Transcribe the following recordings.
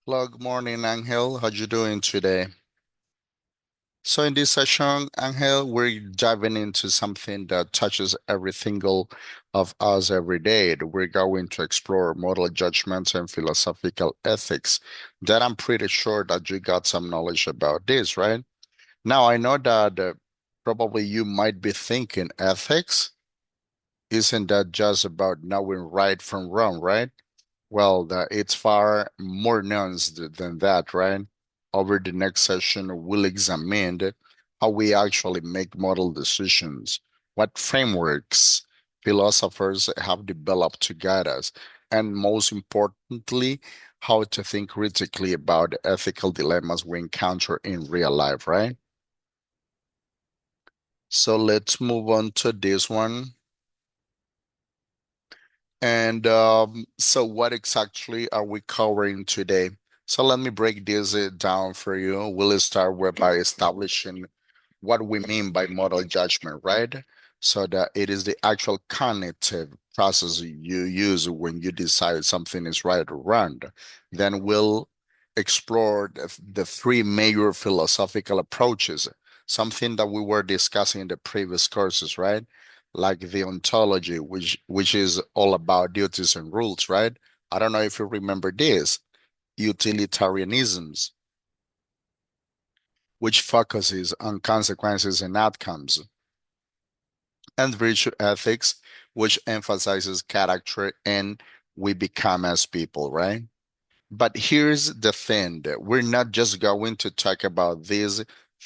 Hello, good morning, Angel. How you doing today? So in this session, Angel, we're diving into something that touches every single of us every day. We're going to explore moral judgments and philosophical ethics. That I'm pretty sure that you got some knowledge about this, right? Now, I know that probably you might be thinking ethics. Isn't that just about knowing right from wrong, right? Well, it's far more nuanced than that, right? Over the next session, we'll examine how we actually make moral decisions, what frameworks philosophers have developed to guide us, and most importantly, how to think critically about ethical dilemmas we encounter in real life, right? So let's move on to this one. And so, what exactly are we covering today? So, let me break this down for you. We'll start with by establishing what we mean by moral judgment, right? So that it is the actual cognitive process you use when you decide something is right or wrong. Then we'll explore the three major philosophical approaches, something that we were discussing in the previous courses, right? Like the ontology, which is all about duties and rules, right? I don't know if you remember this. Utilitarianisms, which focuses on consequences and outcomes, and virtue ethics, which emphasizes character and we become as people, right? But here's the thing that we're not just going to talk about these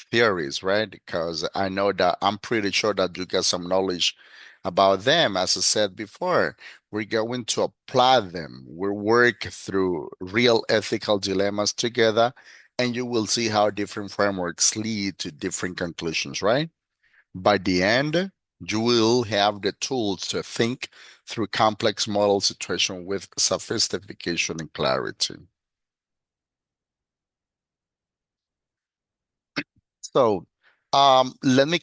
theories, right? Because I know that I'm pretty sure that you get some knowledge about them. As I said before, we're going to apply them. We'll work through real ethical dilemmas together, and you will see how different frameworks lead to different conclusions, right? By the end, you will have the tools to think through complex model situations with sophistication and clarity. So, let me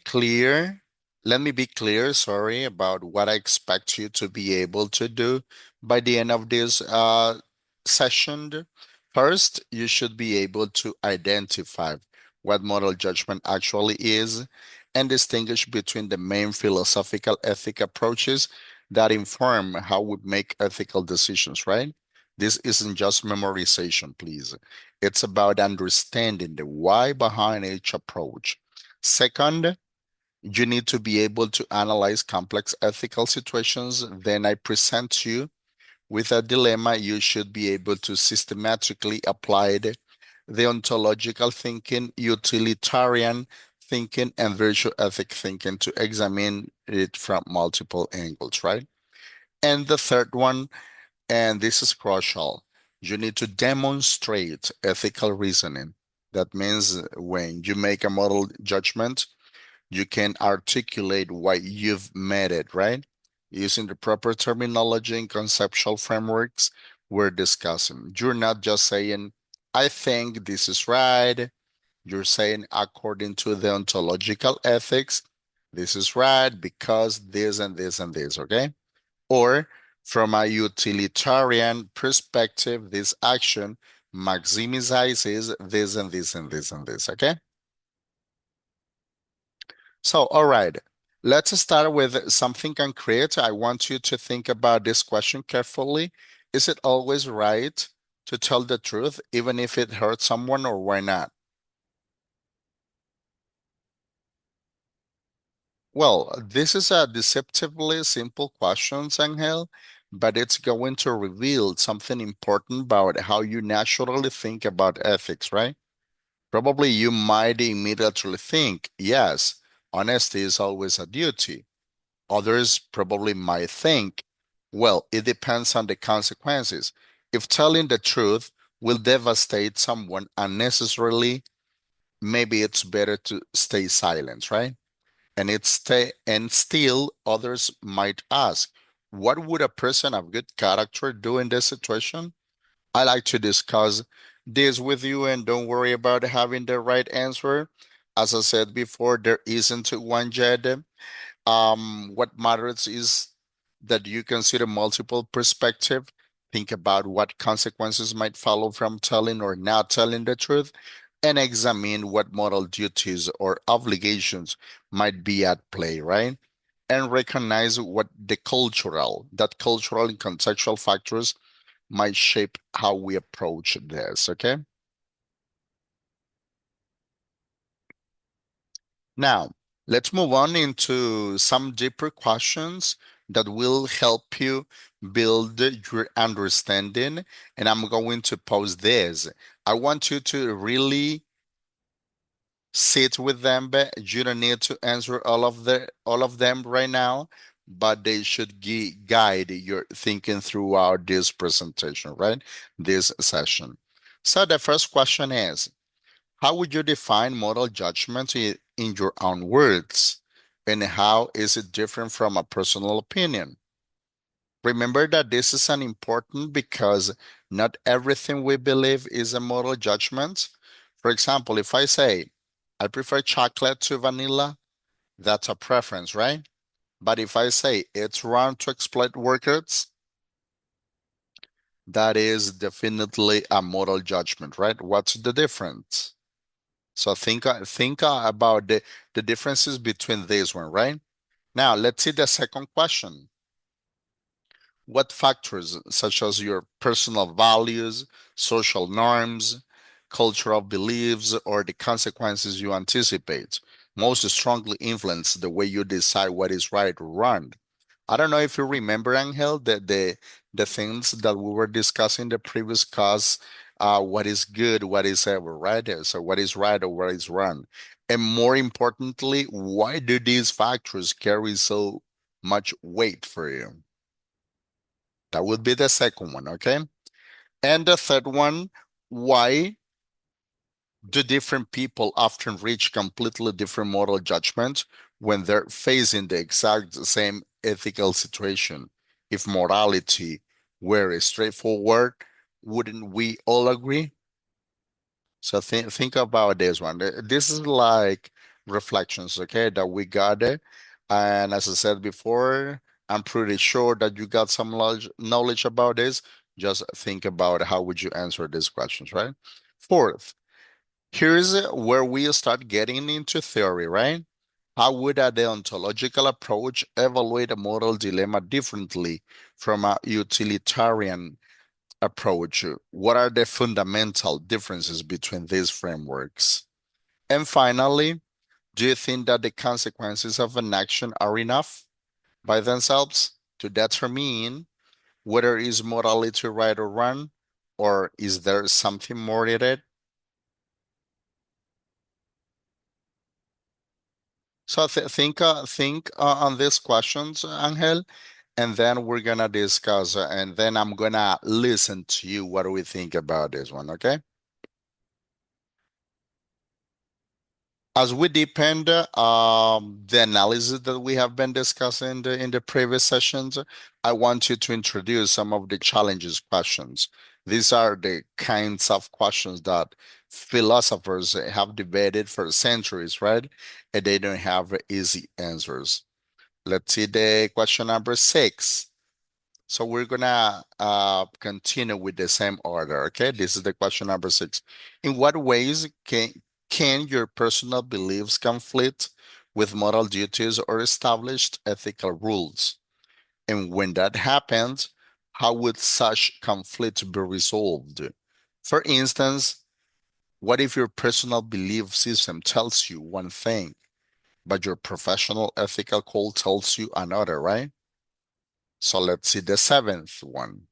be clear, sorry, about what I expect you to be able to do by the end of this session. First, you should be able to identify what moral judgment actually is and distinguish between the main philosophical ethic approaches that inform how we make ethical decisions, right? This isn't just memorization, please. It's about understanding the why behind each approach. Second, you need to be able to analyze complex ethical situations. Then I present you with a dilemma. You should be able to systematically apply the ontological thinking, utilitarian thinking, and virtue ethic thinking to examine it from multiple angles, right? And the third one, and this is crucial. You need to demonstrate ethical reasoning. That means when you make a moral judgment, you can articulate why you've made it, right? Using the proper terminology and conceptual frameworks we're discussing. You're not just saying, I think this is right. You're saying, according to the ontological ethics, this is right because this and this and this, okay? Or from a utilitarian perspective, this action maximizes this and this and this and this, okay? So, all right, let's start with something concrete. I want you to think about this question carefully. Is it always right to tell the truth, even if it hurts someone, or why not? Well, this is a deceptively simple question, Angel, but it's going to reveal something important about how you naturally think about ethics, right? Probably you might immediately think, yes, honesty is always a duty. Others probably might think, well, it depends on the consequences. If telling the truth will devastate someone unnecessarily, maybe it's better to stay silent, right? And still others might ask, what would a person of good character do in this situation? I like to discuss this with you and don't worry about having the right answer. As I said before, there isn't one yet. What matters is that you consider multiple perspective Think about what consequences might follow from telling or not telling the truth, and examine what moral duties or obligations might be at play, right? And recognize what that cultural and contextual factors might shape how we approach this, okay? Now, let's move on into some deeper questions that will help you build your understanding. And I'm going to pose this. I want you to really sit with them, but you don't need to answer all of them right now, but they should guide your thinking throughout this presentation, right? This session. So the first question is, how would you define moral judgment in your own words? And how is it different from a personal opinion? Remember that this is an important because not everything we believe is a moral judgment. For example, if I say, I prefer chocolate to vanilla, that's a preference, right? But if I say it's wrong to exploit workers, that is definitely a moral judgment, right? What's the difference? So think about the differences between these one, right? Now let's see the second question. What factors, such as your personal values, social norms, cultural beliefs, or the consequences you anticipate, most strongly influence the way you decide what is right or wrong? I don't know if you remember, Angel, the things that we were discussing the previous class, what is good, what is ever right, so what is right or what is wrong, and more importantly, why do these factors carry so much weight for you? That would be the second one, okay? And the third one, why do different people often reach completely different moral judgments when they're facing the exact same ethical situation? If morality were straightforward, wouldn't we all agree? So think about this one. This is like reflections, okay, that we got it. And as I said before, I'm pretty sure that you got some knowledge about this. Just think about how would you answer these questions, right? Fourth, here's where we start getting into theory, right? How would a deontological approach evaluate a moral dilemma differently from a utilitarian approach? What are the fundamental differences between these frameworks? And finally, do you think that the consequences of an action are enough by themselves to determine whether is morality right or wrong, or is there something more in it? So think on these questions, Angel, and then we're gonna discuss, and then I'm gonna listen to you what do we think about this one, okay? As we deepen the analysis that we have been discussing in the previous sessions, I want you to introduce some of the challenges questions. These are the kinds of questions that philosophers have debated for centuries, right? And they don't have easy answers. Let's see the question number 6. So we're gonna continue with the same order. Okay, this is the question number 6. In what ways can your personal beliefs conflict with moral duties or established ethical rules? And when that happens, how would such conflict be resolved? For instance, what if your personal belief system tells you one thing, but your professional ethical code tells you another, right? So let's see the seventh one.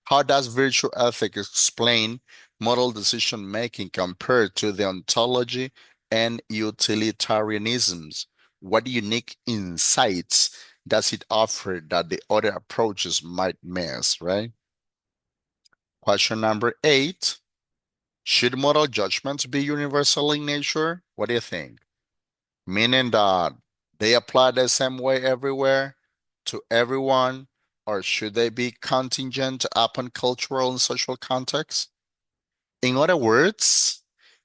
How does virtue ethics explain moral decision making compared to the ontology and utilitarianisms? What unique insights does it offer that the other approaches might miss, right? Question number 8. Should moral judgments be universal in nature? What do you think? Meaning that they apply the same way everywhere to everyone, or should they be contingent upon cultural and social context? In other words,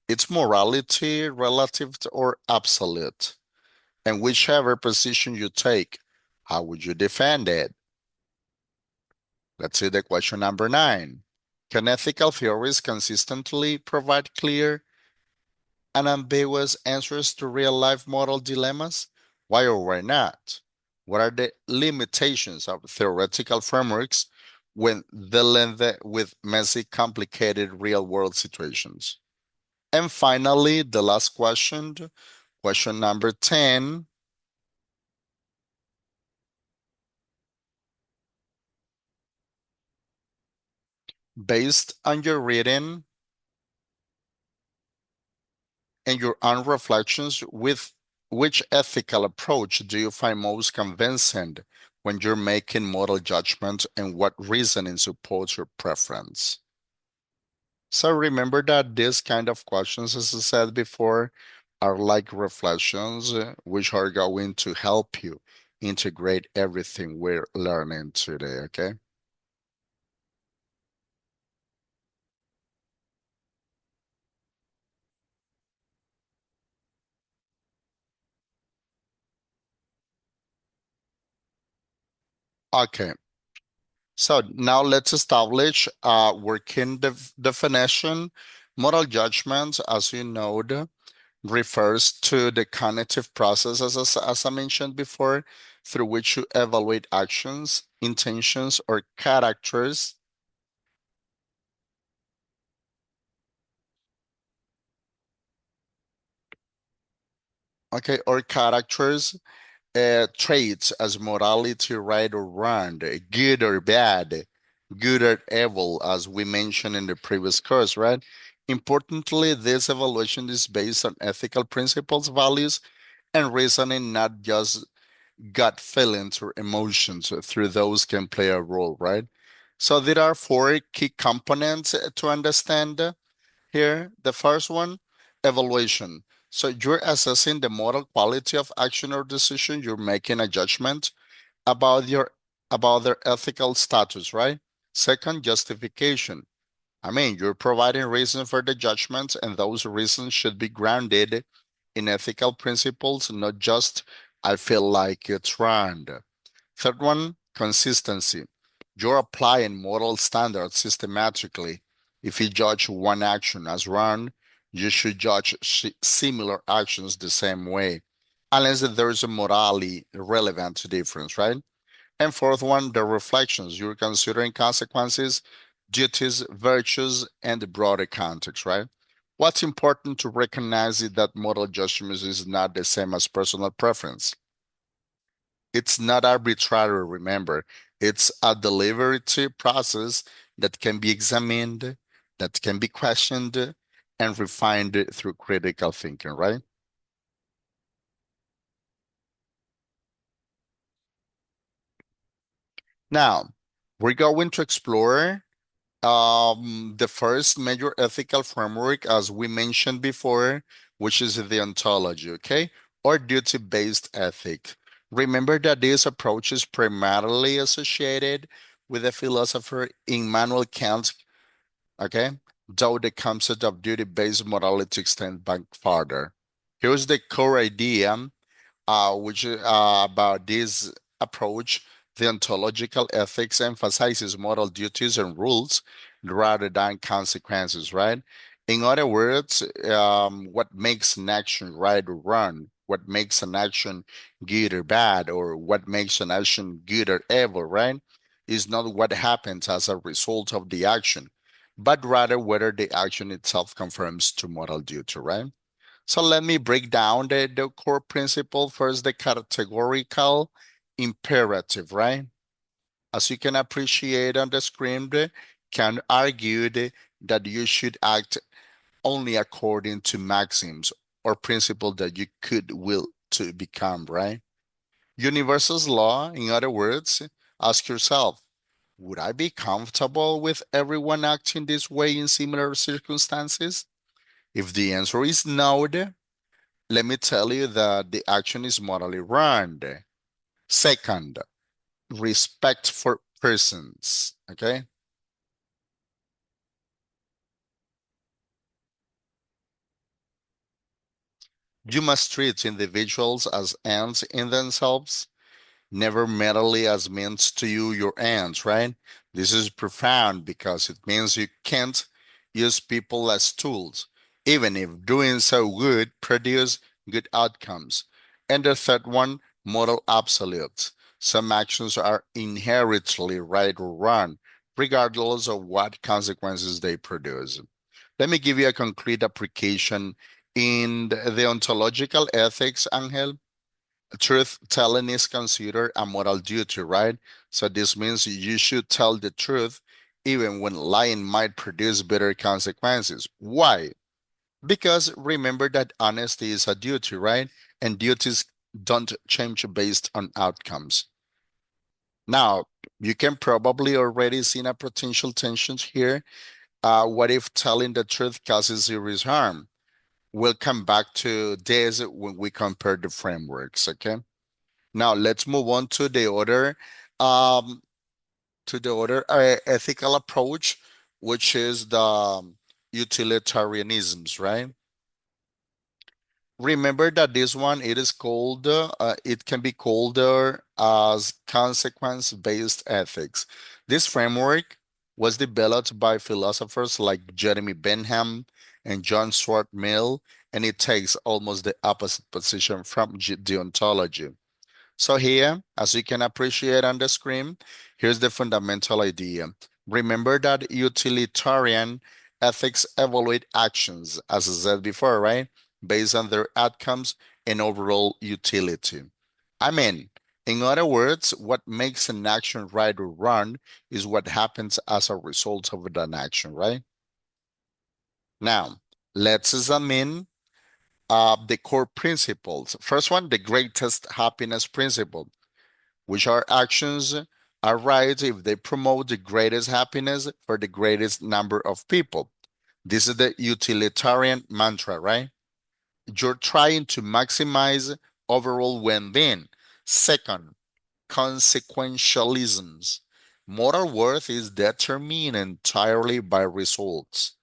it's morality relative or absolute, and whichever position you take, how would you defend it? Let's see the question number 9. Can ethical theories consistently provide clear unambiguous answers to real life moral dilemmas? Why or why not? What are the limitations of theoretical frameworks when dealing with messy, complicated real world situations? And finally, the last question, question number 10. Based on your reading and your own reflections, with which ethical approach do you find most convincing when you're making moral judgments, and what reasoning supports your preference? So remember that these kind of questions, as I said before, are like reflections which are going to help you integrate everything we're learning today, okay? Okay, so now let's establish a working definition. Moral judgment, as you know, refers to the cognitive process, as I mentioned before, through which you evaluate actions, intentions, or characters, okay, or characters, traits as morality, right or wrong, good or bad, good or evil, as we mentioned in the previous course, right? Importantly, this evaluation is based on ethical principles, values, and reasoning, not just gut feelings or emotions. Through those can play a role, right? So there are four key components to understand here. The first one, evaluation. So you're assessing the moral quality of action or decision. You're making a judgment about your about their ethical status, right? Second, justification. I mean, you're providing reasons for the judgments, and those reasons should be grounded in ethical principles, not just I feel like it's wrong. Third one, consistency. You're applying moral standards systematically. If you judge one action as wrong, you should judge similar actions the same way, unless there is a morally relevant difference, right? And fourth one, the reflections. You're considering consequences, duties, virtues, and the broader context, right? What's important to recognize is that moral judgment is not the same as personal preference. It's not arbitrary, remember. It's a deliberative process that can be examined, that can be questioned, and refined through critical thinking, right? Now, we're going to explore the first major ethical framework, as we mentioned before, which is the ontology, okay, or duty-based ethic. Remember that this approach is primarily associated with the philosopher Immanuel Kant, okay, though the concept of duty-based morality extends back farther. Here's the core idea which about this approach, the ontological ethics emphasizes moral duties and rules rather than consequences, right? In other words, what makes an action right or wrong, what makes an action good or bad, or what makes an action good or evil, right? Is not what happens as a result of the action, but rather whether the action itself conforms to moral duty, right? So let me break down the core principle. First, the categorical imperative, right? As you can appreciate on the screen, can argue that you should act only according to maxims or principle that you could will to become, right? Universal's law, in other words, ask yourself, would I be comfortable with everyone acting this way in similar circumstances? If the answer is no, let me tell you that the action is morally wrong. Second, respect for persons. Okay. You must treat individuals as ends in themselves. never merely as means to you your ends, right? This is profound because it means you can't use people as tools, even if doing so would produce good outcomes. And the third one, moral absolutes. Some actions are inherently right or wrong, regardless of what consequences they produce. Let me give you a concrete application in the ontological ethics, Angel. Truth telling is considered a moral duty, right? So this means you should tell the truth even when lying might produce better consequences. Why? Because remember that honesty is a duty, right? And duties don't change based on outcomes. Now, you can probably already see a potential tensions here. What if telling the truth causes serious harm? We'll come back to this when we compare the frameworks, okay? Now let's move on um, to the other ethical approach, which is the utilitarianisms, right? Remember that this one it is called it can be called as consequence-based ethics. This framework was developed by philosophers like Jeremy Bentham and John Stuart Mill, and it takes almost the opposite position from deontology. So here, as you can appreciate on the screen, here's the fundamental idea. Remember that utilitarian ethics evaluate actions, as I said before, right? Based on their outcomes and overall utility. I mean, in other words, what makes an action right or wrong is what happens as a result of an action, right? Now, let's examine the core principles. First one, the greatest happiness principle, which are actions are right if they promote the greatest happiness for the greatest number of people. This is the utilitarian mantra, right? You're trying to maximize overall well-being. Second, consequentialisms. Moral worth is determined entirely by results,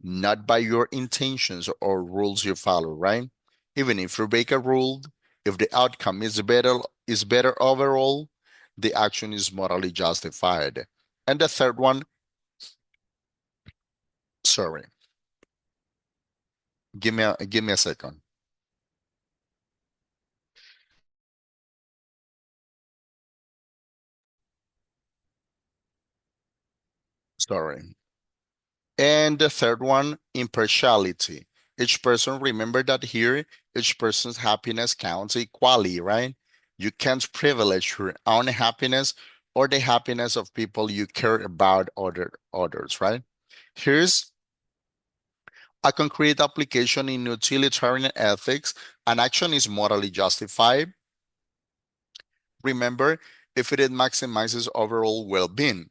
not by your intentions or rules you follow, right? Even if you break a rule, if the outcome is better overall, the action is morally justified. And the third one, sorry, give me a second. Sorry. And the third one, impartiality. Each person, remember that here, each person's happiness counts equally, right? You can't privilege your own happiness or the happiness of people you care about others, right? Here's a concrete application in utilitarian ethics. An action is morally justified. Remember, if it maximizes overall well-being,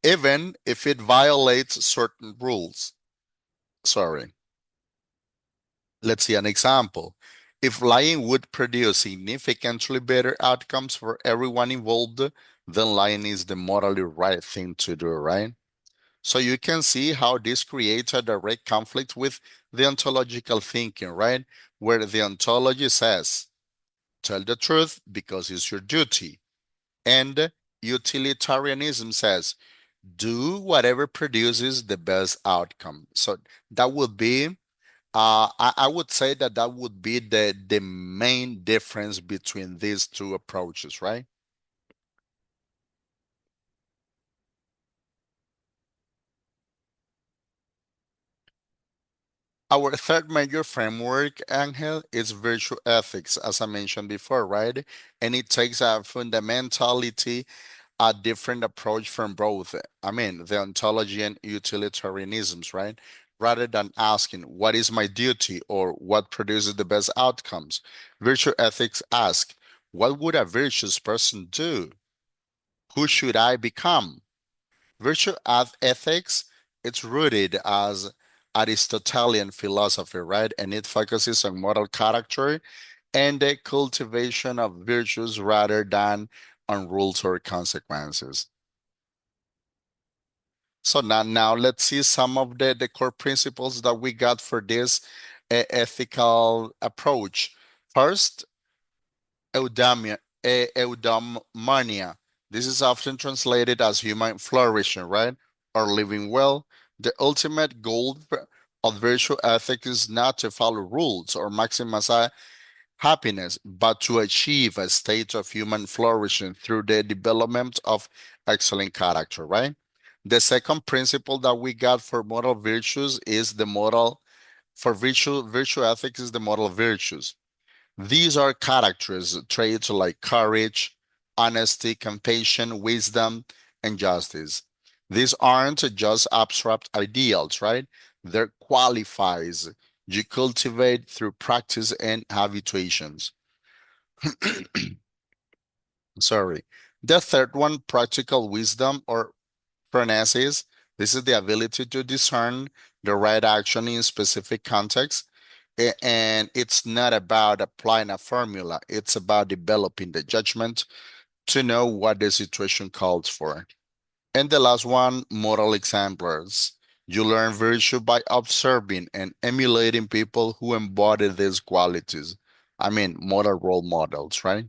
even if it violates certain rules. Sorry. Let's see an example. If lying would produce significantly better outcomes for everyone involved, then lying is the morally right thing to do, right? So you can see how this creates a direct conflict with the ontological thinking, right? Where the ontology says, tell the truth because it's your duty. And utilitarianism says, do whatever produces the best outcome. So that would be I would say that that would be the main difference between these two approaches, right? Our third major framework, Angel, is virtue ethics, as I mentioned before, right? And it takes a fundamentality, a different approach from both. I mean, the ontology and utilitarianisms, right? Rather than asking, what is my duty or what produces the best outcomes? Virtue ethics ask, what would a virtuous person do? Who should I become? Virtue ethics, it's rooted as Aristotelian philosophy, right? And it focuses on moral character and the cultivation of virtues rather than on rules or consequences. So now let's see some of the core principles that we got for this ethical approach. First, Eudamia, eudaimonia. This is often translated as human flourishing, right? Or living well. The ultimate goal of virtue ethics is not to follow rules or maximize happiness, but to achieve a state of human flourishing through the development of excellent character, right? The second principle that we got for moral virtues is the moral for virtue ethics is the moral virtues. These are characters, traits like courage, honesty, compassion, wisdom, and justice. These aren't just abstract ideals, right? They're qualifies you cultivate through practice and habituations. Sorry. The third one, practical wisdom or phronesis. This is the ability to discern the right action in specific contexts. And it's not about applying a formula, it's about developing the judgment to know what the situation calls for. And the last one, moral exemplars. You learn virtue by observing and emulating people who embody these qualities. I mean, moral role models, right?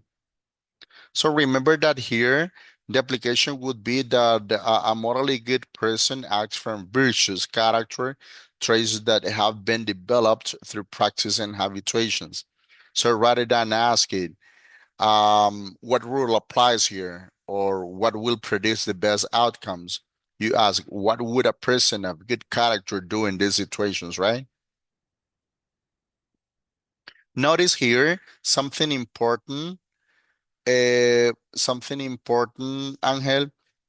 So remember that here, the application would be that a morally good person acts from virtuous character traits that have been developed through practice and habituations. So rather than asking what rule applies here or what will produce the best outcomes, you ask what would a person of good character do in these situations, right? Notice here something important, Angel.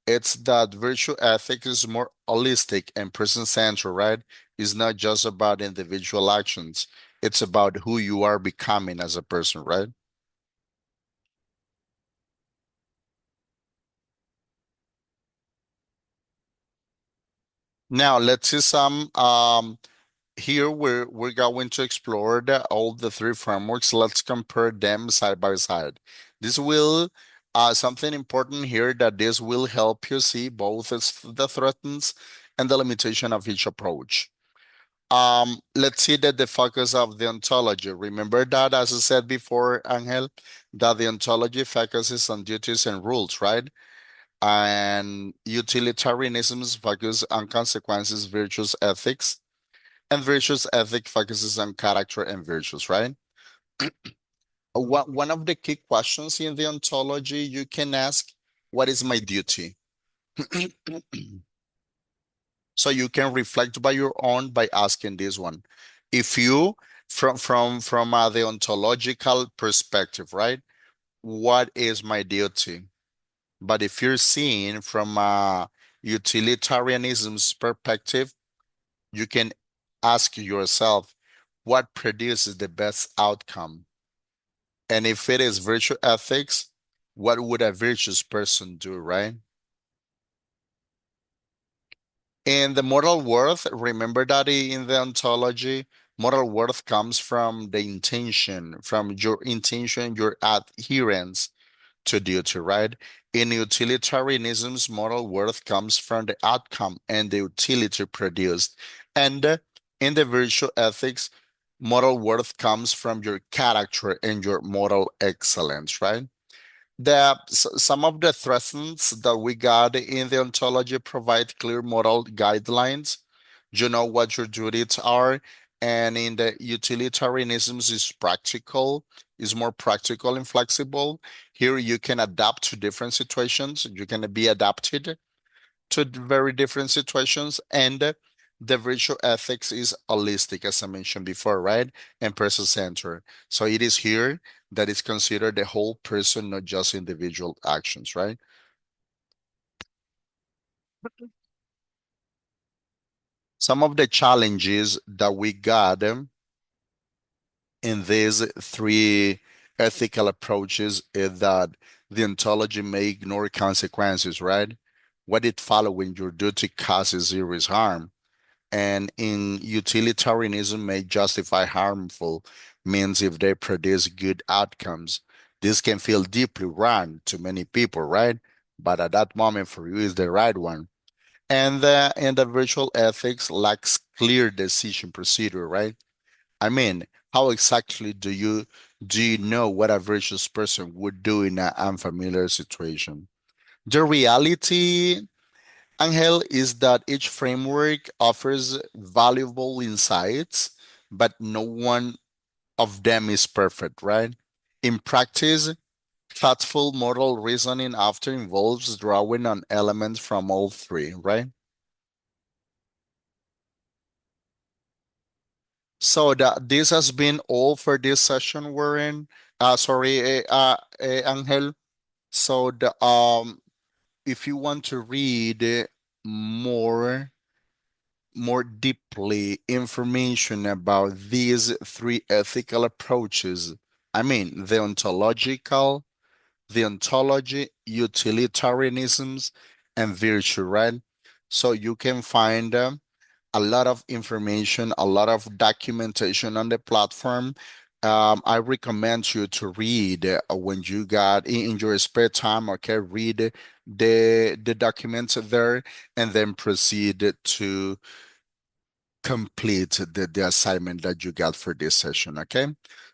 It's that virtue ethic is more holistic and person-centered, right? It's not just about individual actions. It's about who you are becoming as a person, right? Now let's see some here we're going to explore all the three frameworks. Let's compare them side by side. This will something important here that this will help you see both the threats and the limitation of each approach. Let's see that the focus of the ontology. Remember that, as I said before, Angel, that the ontology focuses on duties and rules, right? And utilitarianism focus on consequences, virtues, ethics, and virtues ethic focuses on character and virtues, right? One of the key questions in the ontology you can ask, what is my duty? So you can reflect by your own by asking this one. If you from the ontological perspective, right? What is my duty? But if you're seeing from a utilitarianism's perspective, you can ask yourself what produces the best outcome. And if it is virtue ethics, what would a virtuous person do, right? And the moral worth, remember that in the ontology, moral worth comes from the intention, from your intention, your adherence to duty, right? In utilitarianism's moral worth comes from the outcome and the utility produced. And in the virtue ethics, moral worth comes from your character and your moral excellence, right? Some of the threats that we got in the ontology provide clear moral guidelines. You know what your duties are, and in the utilitarianisms is practical, is more practical and flexible. Here you can adapt to different situations. You can be adapted to very different situations, and the virtual ethics is holistic, as I mentioned before, right? And person-centered. So it is here that is considered the whole person, not just individual actions, right? Some of the challenges that we got in these three ethical approaches is that the ontology may ignore consequences, right? What it follow when your duty causes serious harm, and in utilitarianism may justify harmful means if they produce good outcomes. This can feel deeply wrong to many people, right? But at that moment for you is the right one. And the virtual ethics lacks clear decision procedure, right? I mean, how exactly do you know what a virtuous person would do in an unfamiliar situation? The reality, Angel, is that each framework offers valuable insights, but no one of them is perfect, right? In practice, thoughtful moral reasoning often involves drawing on elements from all three, right? So that this has been all for this session we're in. Angel. So if you want to read more more deeply information about these three ethical approaches, I mean the ontological, the ontology, utilitarianisms, and virtue, right? So you can find a lot of information, a lot of documentation on the platform. I recommend you to read when you got in your spare time. Okay, read the documents there, and then proceed to complete the assignment that you got for this session. Okay,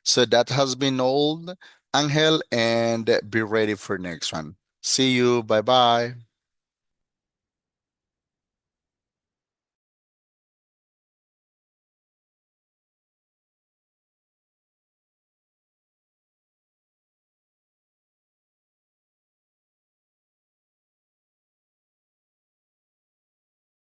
so that has been all, Angel, and be ready for next one. See you. Bye bye.